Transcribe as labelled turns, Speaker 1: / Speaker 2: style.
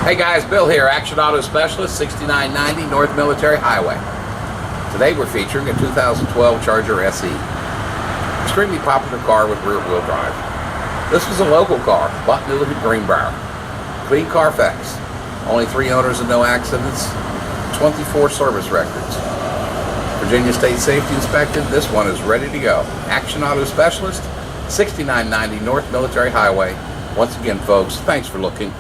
Speaker 1: Hey guys, Bill here, Action Auto Specialist, 6990 North Military Highway. Today we're featuring a 2012 Charger SE. Extremely popular car with rear-wheel drive. This was a local car, bought new at Greenbrier. Clean Carfax. Only 3 owners and no accidents. 24 service records. Virginia State Safety Inspected. This one is ready to go. Action Auto Specialist, 6990 North Military Highway. Once again, folks, thanks for looking.